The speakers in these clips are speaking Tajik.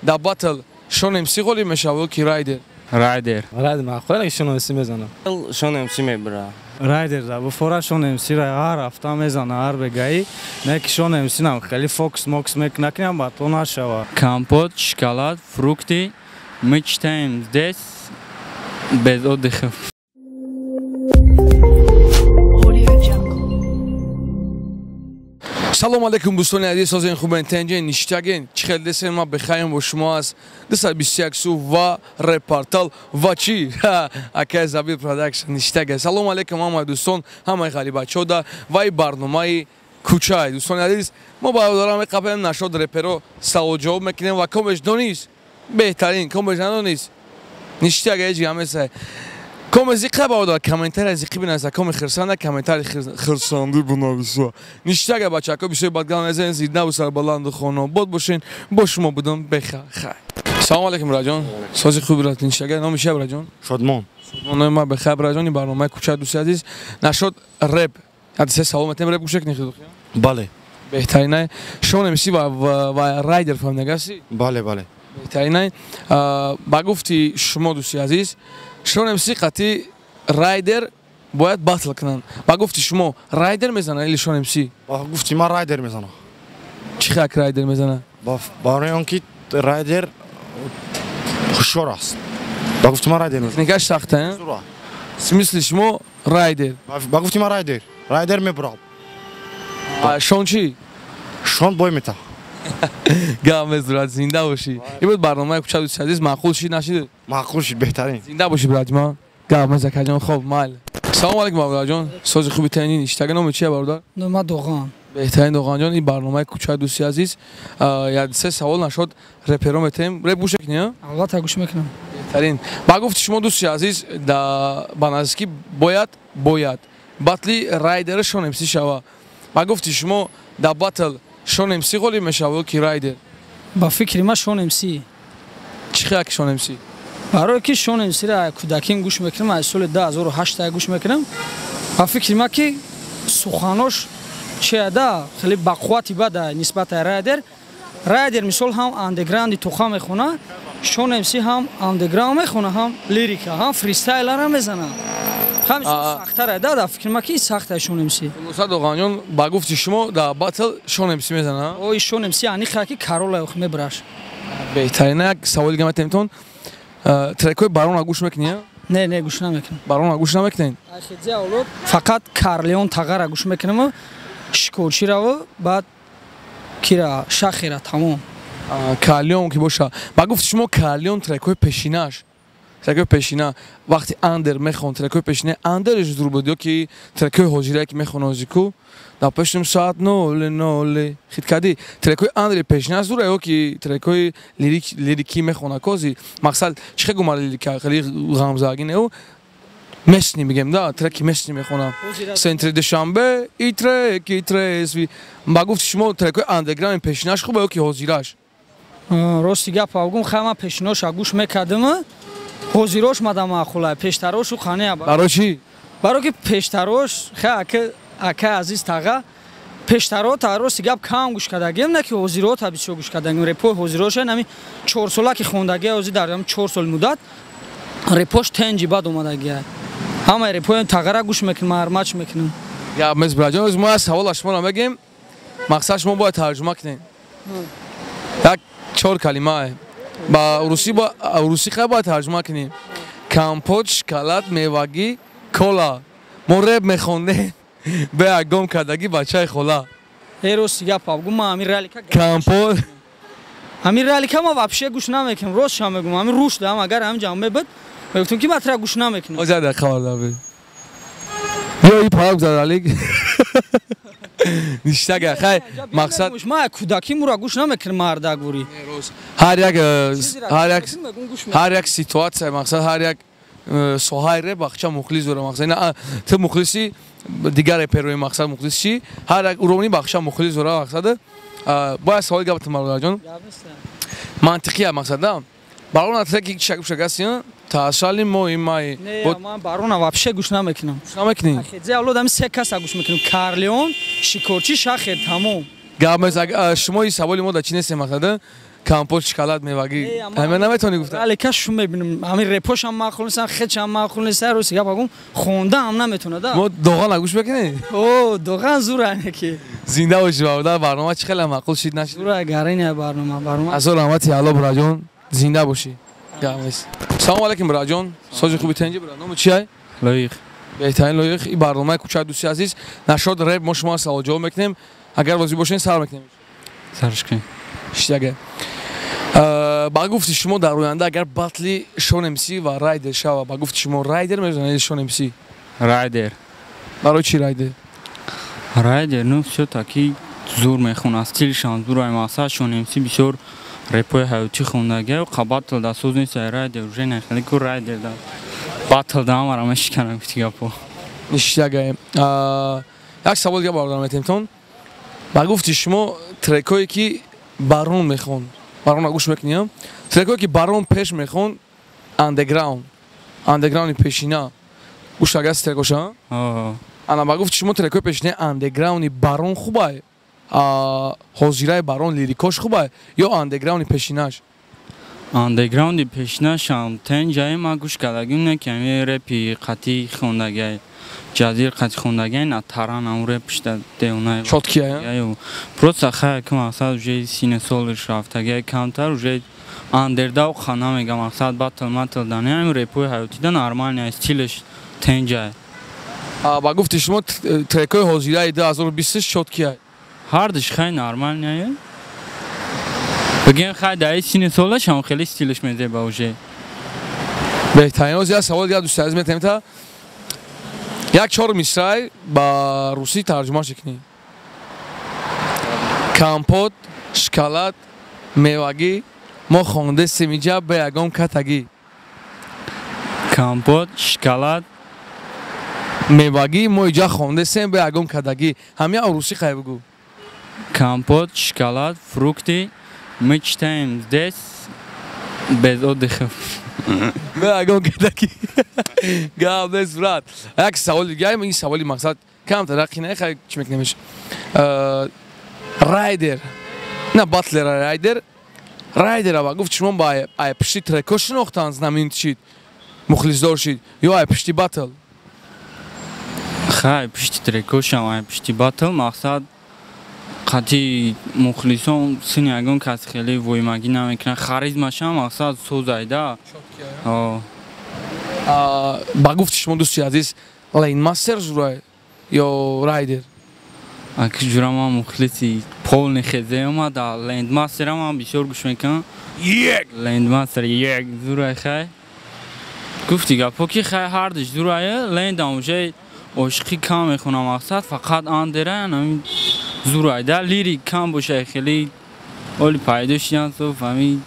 در باتل شونم سی قولی مشاول کی رایدر رایدر معقوله اگه شون امسی بزنم شون امسی میبره رایدر دا بفورا شون امسی را هر هفته میزنه هر بگایی نه که شون امسی نم خیلی فوکس موکس نکنیم با تو نشوا کامپوت شکلات فروکتی мы читаем здесь без отдыха. سلام علیکم دوستان عزیز سازین خوبین تنجین نیشتگین چخل دسین ما بخوایم با شما از 221 سو و رپارتال و چی اکای زبیل پرودکشن نیشتگه سلام علیکم همه دوستان همه خالی بچه دا و ای برنامه کوچای دوستان عزیز ما با دارم قبل نشد رپرو سوال جواب میکنیم و کمش دونیست بهترین کمش ندونیست نیشتگه ایجی همه سه کم زیقه باودا کامنتر از زیقی بینازه کم خرسانده کامنتر خرساندی بنویسه نیشتگه بچه که بیشتر بدگان از این زیده و سر بلند خانه بود باشین با شما بودم بخیر سلام علیکم راجان سازی خوبی رات نیشتگه نام میشه راجان شادمان ما بخیر راجان این برنامه کوچه دوست عزیز نشد رپ حد سه سال متن رپ گوشک نخید بله بهترینه شون امسی و رایدر فهم نگاسی بله بهترینه با گفتی شما دوستی عزیز شون امسی قطعی رایدر باید باتل کنن با گفتی شما رایدر میزنه ایلی شون امسی با گفتی ما رایدر میزنم چی خاک رایدر میزنه برای آنکه رایدر خوشور است با گفتی ما رایدر میزنم نگاش سخته مثل شما رایدر با گفتی ما رایدر میبرم شون چی؟ شون بای میتا گام زورات زنده باشی این بود برنامه کوچه دوست عزیز معقول شید نشید معقول شید بهترین زنده باشی برادر ما گام زکر جان خوب مال سلام علیکم برادر جان ساز خوبی تنین اشتاق نام چیه برادر نام دوغان بهترین دوغان جان این برنامه کوچه دوست عزیز یاد سه سوال نشد رپرو میتیم رپ گوش کنی البته گوش میکنم بهترین با گفت شما دوست عزیز دا بنازکی باید باتلی رایدر شون امسی شوا با گفت شما دا باتل شون امسی قولی مشاول کی رایدر با فکر ما شون امسی چی خاک شون امسی برای که شون امسی را کودکیم گوش میکنم از سال 2008 گوش میکنم با فکر ما که سخنش چیاده خیلی بقوتی بده نسبت رایدر مثال هم اندرگراند توخا میخونه شون امسی هم اندرگراند میخونه هم لیریکا هم فریستایل را میزنه همین سخت‌تره دا فکر ما که سخته شون امسی موسی دوغانیان با گفتی شما دا باتل شون امسی میزنه اوی شون امسی یعنی خاکی کارولا میبرش بهترینه سوال دیگه میتونم ترکوی بارون گوش میکنی نه گوش نمیکنم بارون گوش نمیکنین فقط کارلیون تاغر گوش میکنم شکورچی را بعد کیرا شاخیرا تمام کارلیون کی باشه با گفتی شما کارلیون ترکوی پیشیناش ترکوی پیشینا وقتی اندر میخون ترکوی پیشینه اندرش دور بود که ترکوی حجره که میخونه موزیکو دا پشتم ساعت نول خیت کردی ترکوی اندر پیشینه از دوره که ترکوی لیریکی میخونه کوزی مقصد چه گمار لیریکا خیلی غمزاگینه او مسنی میگم دا ترکی مسنی میخونم سنتر دشنبه ایتره با گفت شما ترکوی اندرگراند پیشیناش خوبه که حجرهش راستی گپ آگم خیلی پیشیناش گوش میکردم حضیروش مدام آخوله پیشتروش و خانه برای چی؟ برای که پیشتروش خیلی اکه عزیز تاغا پیشترو تا راستی گپ کام گوش کردگیم نه که حضیرو تا بیشتر گوش کردگیم رپو حضیروش نمی 4 ساله که خوندگی اوزی دارم 4 سال مدت رپوش تنجی بعد اومدگی همه رپو تاغا را گوش میکنم ارمچ میکنم یا مز براجان از ما سوال شما میگیم مقصد شما باید ترجمه کنین یک 4 کلمه با روسی خیلی باید ترجمه کنیم کامپوت شکلات میوگی کولا مرب میخونده به اگم کردگی بچه خولا روستی گپ آگم ما امیر رالیکا کامپوت امیر رالیکا ما واپشه گوش نمیکنم روز شام میگم امیر روش دام اگر هم جامعه بود میگفتم که مطرح گوش نمیکنم آزاده خبردار بید بیا این پاک زدالیک نیشتگه خیلی مقصد ما کودکی مورا گوش نمیکنم مردگوری هر یک سیتواتسه مقصد هر یک سوهای ره بخشا مخلص وره مقصد نه تو مخلصی دیگر پروی مقصد مخلص چی هر یک ارومنی بخشا مخلص وره مقصد باید سوال گفت مرد جان منطقیه مقصد دام برای نتیجه که شکل شکستیم تا سالی مای نه من بارون واپشه گوش نمیکنم نمیکنی خیلی اولادم سه کس گوش میکنم کارلیون شکورچی شاخیر تمام گام از شما این سوالی ما داشتین است مقصد کامپوت شکلات میوگی همه نمیتونی گفت ولی کاش میبینم همین رپوش هم معقول نیست خدش هم معقول نیست روسی گپ بگم خونده هم نمیتونه دا ما دوغان نگوش بکنی او دوغان زوره که زنده باشی بابا برنامه چه خیلی معقول شید نشد زوره گرینه برنامه از رحمت الله براجون زنده باشی گامس سلام علیکم براجون سوژ خوبی تنجی برنامه چیه لایق بهترین لایق این برنامه کوچک دوستی عزیز نشد رپ ما شما سوال جواب میکنیم اگر راضی باشین سر میکنیم سرش کن اشتیاگه با گفتی شما در آینده اگر باتلی شون ام سی و رایدر شوا با گفتی شما رایدر میزنید شون ام سی رایدر برای چی رایدر رایدر نو все таки зур мехонад стилшан зурай масашон эмси бисёр репои ҳаётӣ хондагия қабатл да соз нест райдер уже нахали ку райдер да батл да амара мешиканам гуфти гапо اشتیاگه یک سوال دیگه باردارم اتمتون با گفتی شما ترکایی که بارون میخون بارون گوش میکنیم ترکایی که بارون پیش میخون اندرگراوند پیشینا گوش اگر ترکوشا انا با گفتی شما ترکای پیشینه اندرگراوند بارون خوبه حاضرای بارون لیریکاش خوبه یا اندرگراوند پیشیناش андеграунди пешнашам тен ҷае ма гӯш кардагим не ки ҳами репи қатӣ хондагия ҷазир қатӣ хондагия на таранам реп шта деуна чоткия просто хая ки мақсад уже сине солиш рафтагия камтар уже андердав хана мега мақсад батл матл дани ҳами репои ҳаётида нормалния стилиш тен ҷае ба гуфти шумо трекои ҳозираи 2020 чоткия ҳардиш хай нормалния بگیم خیلی دایی سینه سالش هم خیلی ستیلش میده با اوجه بهترین از یک سوال دیگه دوست عزیز میتونیم تا یک 4 مصرع با روسی ترجمه شکنی کامپوت شکلات میوگی ما خونده سمیجا به یگام کتگی کامپوت شکلات میوگی ما اینجا خونده سم به یگام کتگی همه روسی خیلی بگو کامپوت شکلات فروکتی Мы читаем здесь без отдыха. Бегом кадаки. Гавдес брат. Як савол дигаи ин саволи мақсад камтар рақина хай чӣ мекунемиш. Райдер. На батлер райдер. Райдер ава гуфт шумо ба ай пишти треко шинохтанд намин чид. Мухлисдор шид. Ё ай пишти батл. Хай пишти треко шам ай пишти батл мақсад қати мухлисон син ягон кас хеле воймагӣ намекунад харизмашам мақсад созайда ба гуфти шумо дӯсти азиз лейнмастер зурай ё райдер аки ҷура ман мухлиси полни хезеама да лендмастерам ман бисёр гӯш мекунам лендмастер як зурай хай гуфти гапо ки хай ҳардиш зурае лендам уже ошиқи кам мехонам мақсад фақат андераянам зурайда лири кам боша хеле оли пайдо шиян со фами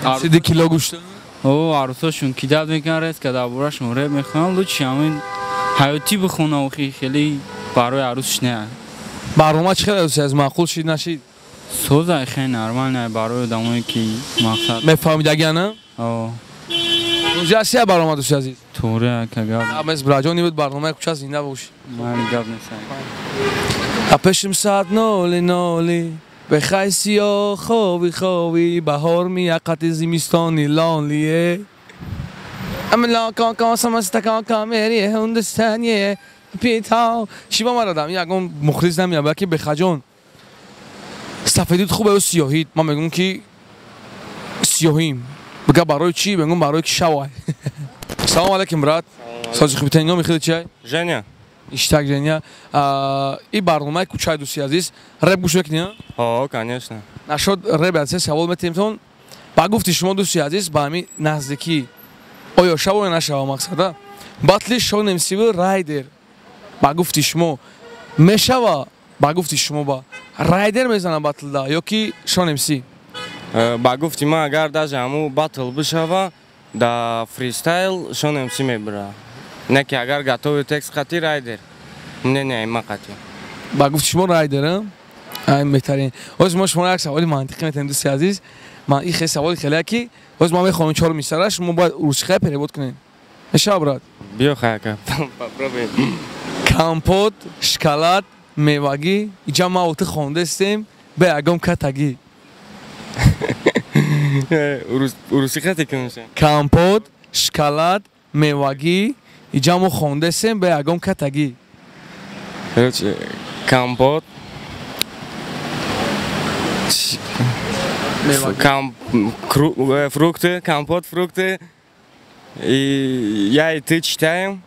30 кило гӯшт о арусошун кидат мекунан рез када бурашон реп мехонам лучи ҳамин ҳаётӣ бихонам хи хеле барои арусш не барнома чӣ хеле аз маъқул шид нашид созай хеле нормалне барои одамое ки мақсад мефаҳмидагиана ҷасия барнома дӯсти азиз торе акага амес браҷони буд барномаи кӯча зинда боши ман гап несам پشم ساعت نالی به خیسی ها خوابی بهار میقت زمستانی لالیه اما لاکان کاسم استکان کامریه هندستانیه پیتا شیبا مردم یکم مخلص نمیام بلکه به خجان سفیدید خوبه و سیاهید من میگم که سیاهیم بگه برای چی بگم برای که شوای سلام علیکم برات ساجی خوبی تنگا میخیلی چی ژنیا Иштак Женя, и барномаи кӯчаи дӯсти азиз, реп гӯш мекунӣ? О, конечно. Нашод реп аз савол метиҳемтон. Ба гуфти шумо дӯсти азиз, ба ҳамин наздикӣ оё шава ё нашава мақсада? Батли Шон МС райдер. Ба гуфти шумо мешава? Ба гуфти шумо ба райдер мезана батлда ё ки Шон МС? Ба гуфти ман агар даже ҳамун батл бишава, да фристайл Шон МС мебира. Не ки агар готовый текст қатӣ райдер. Не ма қатӣ. Ба гуфти шумо райдер? Ай беҳтарин. Ҳозир мо шуморо як саволи мантиқӣ метавонем дӯсти азиз. Ман ин хеле саволи хеле ки ҳозир ман мехоҳам 4 мисра шумо бояд русчаи перевод кунед. Мешава брат? Биё хаяка. Попробуем. Компот, шоколад, мевагӣ, иҷа ма оти хондастем ба ягон катагӣ. روسی خطی که میشه کامپوت شکلات میوگی ایجامو خوندسیم به اگم کتگی کامپوت фрукты компот фрукты я и ты читаем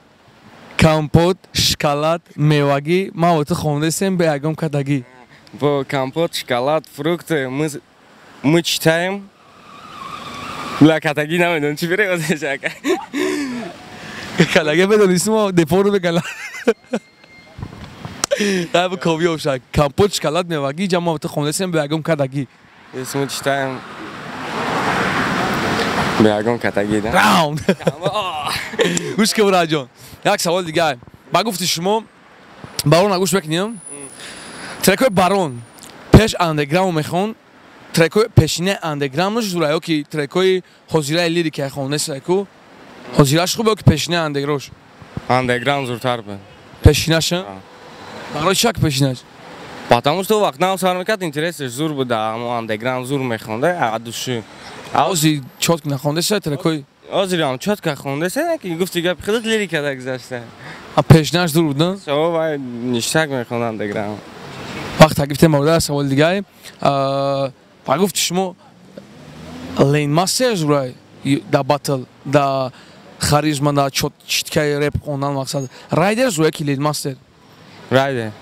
کامپوت شکلات میوگی ما وقت خوندسیم به اگم کتگی в компот шоколад фрукты мы читаем لا катаги نمیدونم چی переводش کلگه بدونیستیم و دپورو بگلا ده به کوبی اوشک کامپوت شکلات میوگی جمع وقت خوندسیم به اگم کتگی мы читаем بیاگم کتگی ده راوند گوش که برای جان یک سوال دیگه با گفتی شما بارون نگوش بکنیم ترکوی بارون پیش اندگرام میخون ترکوی پیشینه اندگرام نوش دورایو که ترکوی حضیره لیری که خونه سرکو حضیرهش خوبه که پیشینه اندگروش اندگرام زورتر به پیشینهش برای چک پیشینهش потому что вакт нам сармекат интересеш зур буда амо андеграм зур мехонда а души آوزی چوت نخونده سه ترکوی озирам чотка хондасе ки гуфти гап хилат лирика да гузашта پیشینهش دور بود نه شما باید نیشتک میخوان اندگرام وقت تکلیف مورد سوال دیگه با گفتی شما لین ماستر زورای دا باتل دا خاریزما دا چتکای رپ خوندن مقصد رایدر زورای کی لین ماستر райде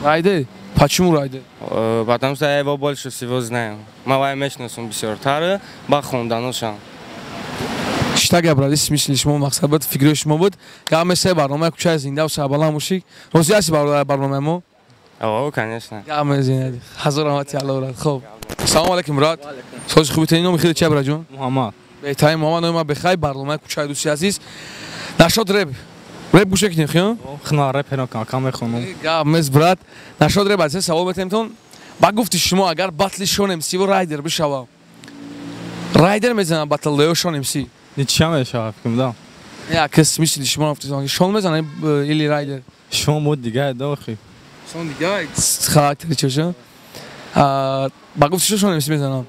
райдер почему райдер потому что я его больше всего знаю малоемечностью бисёртар ба хонданошам чита габрад исмишли шумо мақсад буд фикри шумо буд ки ҳаме се барномаи кӯчаи зинда сабалан бошӣ розӣ ҳасти барномаи мо о конечно ҳаме зиндади ҳазор раҳмати алло бурад хуб салом алейкум мурод сози хубитани номи хеле чия бураҷон муҳаммад беҳтарин муҳаммад номи ман бехай барномаи кӯчаи дӯсти азиз нашод реп гӯш мекунем хиён хна репено кам мехонам гап мез брат нашод реп аз савол метемтон ба гуфти шумо агар батли шон мс во райдер бишава райдер мезанам батл лео шон мс ничия мешава фикрмедам як кас мисли шумо гуфти шон мезанам или райдер шумо мод дигар дохи шон дигар характери чошо ба гуфти шон мс мезанам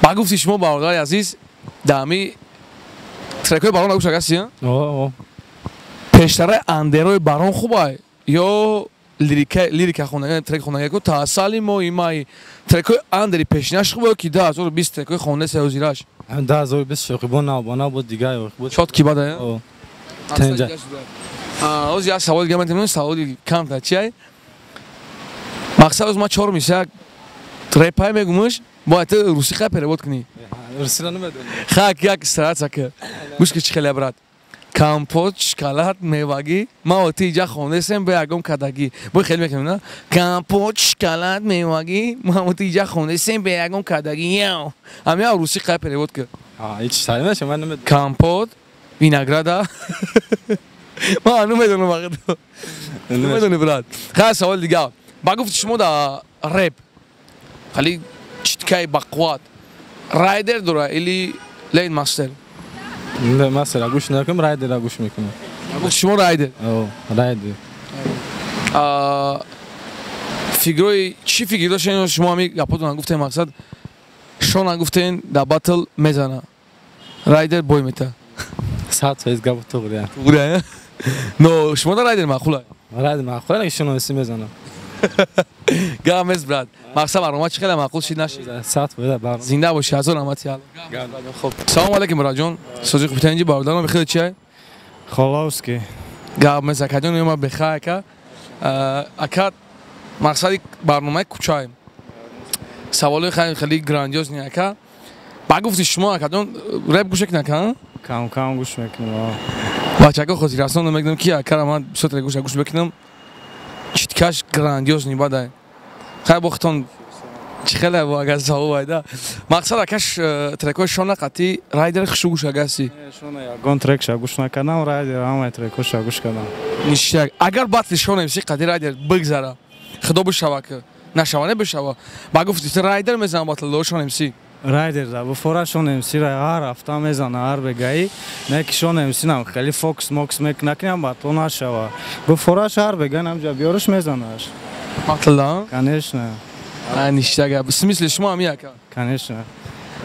ба гуфти шумо бародари азиз дами трекои барон нагӯш агасия о пештараи андерои барон хубай ё лирика хондаги трек хондаги ко таасали мо имай трекои андери пешинаш хубай ки 2020 трекои хонда сеозираш 2020 шоқибона бона буд дигар буд чот ки бада о тенҷа оз я савол дига метем саволи кам та чиай мақсад оз ма чор миса трепай мегумаш бояд руси ха перевод кунӣ русила намедонам хак як стратсака гӯш ки чӣ хеле брат کامپوت شکلات میوگی ما وقتی جا خوندسیم به اگم کدگی بای خیلی میکنم نه کامپوت شکلات میوگی ما وقتی جا خوندسیم به اگم کدگی یاو امی روسی قای پریود کرد هیچ تعلیم نشم من نمیدونم کامپوت وینگرادا ما نمیدونم واقعا نمیدونم برات خیلی سوال دیگه با گفت شما دا رپ خیلی چتکای بقوات رایدر داره ایلی لین ماستر مثلا گوش نکنم رایدر گوش میکنم گفت شما رایدر رایدر فیگروی چی فیگری داشتین شما همی گپاتون گفتین مقصد شون گفتین در باتل میزنه رایدر بوی میته 100% گپ تو بوده بوده نو شما در رایدر معقوله رایدر معقوله که شون وسی میزنه گام مز براد مقصد برنامه چه خیلی معقول شید نشید 100 بوده برنامه زنده باشی هزار رحمتی الله خب سلام علیکم براد جان سوزی خوبتنجی باردارم بخیر چیه خلاوسکی گام مز اکادون ما بخیر که اکاد مقصدی برنامه کوچایم سوال خیلی گراندیوز نیه که با گفتی شما اکادون رپ گوش نکن کم گوش میکنم بچه‌ها خودی رسانه میگم که اکرام من صوت گوش بکنم چیتکاش گراندیوز نیباده خیلی وقتون چخله با اگه زاو وایده مقصد اکش ترکوی شونه قطعی رایدر خشو گوش اگسی شونه یگان ترک شا گوش نکنم رایدر همه ترکو شا گوش کنم نیشتگ اگر بطلی شونه میسی قطعی رایدر بگذاره خدا بشوه که نشوانه بشوه با گفتی رایدر میزنم بطل دو شونه میسی رایدر دا بفورا شونه میسی رای هر هفته میزنه هر بگایی نه که شونه میسی نم خیلی فوکس موکس میک نکنیم با تو نشوه بفورا شهر بگن همجا بیارش میزنهش بطل دا؟ کنش نه نیشتگ بسمیسل شما هم یکا کنش نه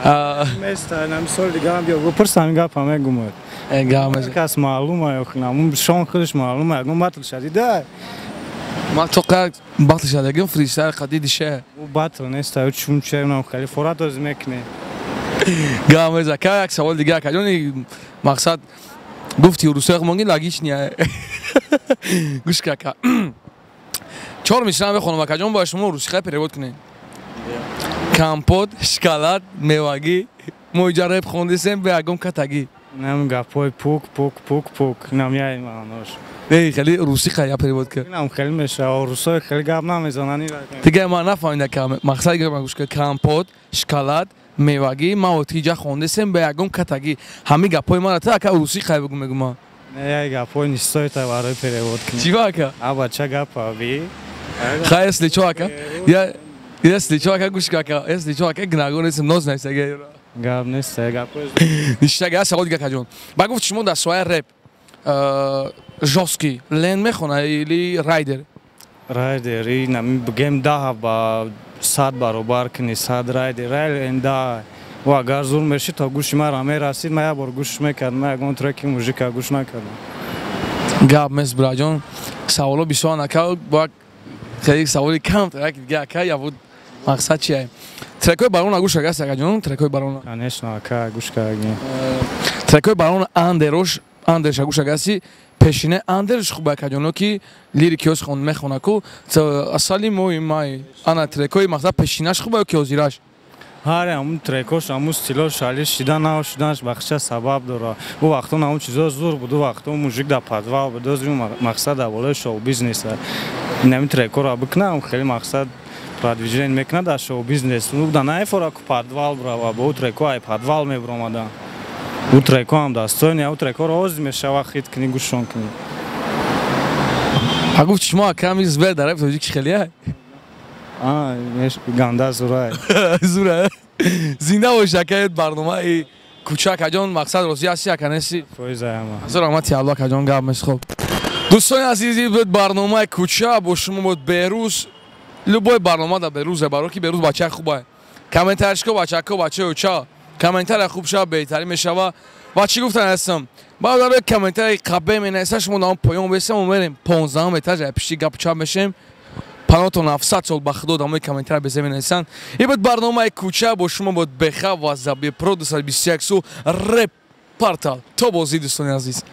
Места нам соли гамбио гупрсам гапаме гумат. гамез Кас маълума ёхнам шон худш маълума гуматл шадида. ма тоқа батл шадагим фристайл қадиди ше У батл неста чум чернам хали форато змекне. гамез ака як савол дига акаҷони мақсад гуфти русои хумонги лагиш ния гӯш кака 4 мисрам бехонам акаҷон ба шумо русихай перевод кунем компот шоколад мевагӣ моҷареб хондисем бе ягон катагӣ Нам гапой пук пук пук пук нам яй манош. хеле русиха я перевод кар Нам хел меша русой хел гап намезанани. дига ман нафаҳмида ка мақсади га гӯш ка компот шоколад мевагӣ ма отиҷа хондисем бе ягон катагӣ ҳами гапои мана та ака русиха бигӯ мегӯ ма Не яй гапой не стоит барои перевод кунем. чӣ ва ака Аба ча гапа ви. хай если чо ака если чо ака гӯш ка ака если чо ака гнагонесем ноз насага Гап неста гапой. ништага я савол дига каҷон ба гуфт шумо дар соҳаи рэп жёстки лен мехона или райдер Райдери нам бигем да ба 100 баробар кини 100 райдер райленда ва агар зур меши то гӯши мара мерасид ма як бор гӯш мекардам ма ягон треки мужика гӯш накардам. гап мес бираҷон саволо бисёр нака бо хеле саволи кам як дига ака я буд мақсад чие трекои барона гӯш кардааст акаҷон трекои барона Конечно ака гӯш кардем. трекои барона андерош андерша гӯш кардааст пешине андерш хуб акаҷоно ки лирикиёс хон мехона ку асали мои май ана трекои мақсад пешинаш хуба ё ки озираш ҳар ҳамун трекош ҳамун стилош шали шидан нао шиданаш бахша сабаб дора у вақтон ҳамун чизо зур буду вақтон мужик да подвал бидозрим мақсад аввалои шоу бизнеса инами трекора бикунам хеле мақсад продвижение мекуна дар шоу бизнес ну да наефора ку подвал брава ба у треко ай подвал мебиромада у треко ҳам достойни у трекоро ози мешава хит кини гӯшон кини ҳа гуфт шумо аками збер дар тоҷик хеле ганда зурай зура зинда бош акает барномаи кӯча акаҷон мақсад розӣ ҳасти аканеси фоизаяма ҳазор раҳмати алло акаҷон гап мес хуб дӯстони азизи буд барномаи кӯча бо шумо буд берӯз любой барнома дар берӯзе баро ки берӯз бачаи хубае комментаришко бачако бачаи уча комментария хуб шава беҳтарин мешава ва чӣ гуфтан ҳастам баъд комментарии қабе менависа шумо дар он поён бесем мо мерем 15 этаж пишти гапу чап мешем панотон 700 сол ба худо дар мои комментария безе менависан ин буд барномаи кӯча бо шумо буд беха ва забир про 221 сол рэп партал то бозӣ дӯстони азиз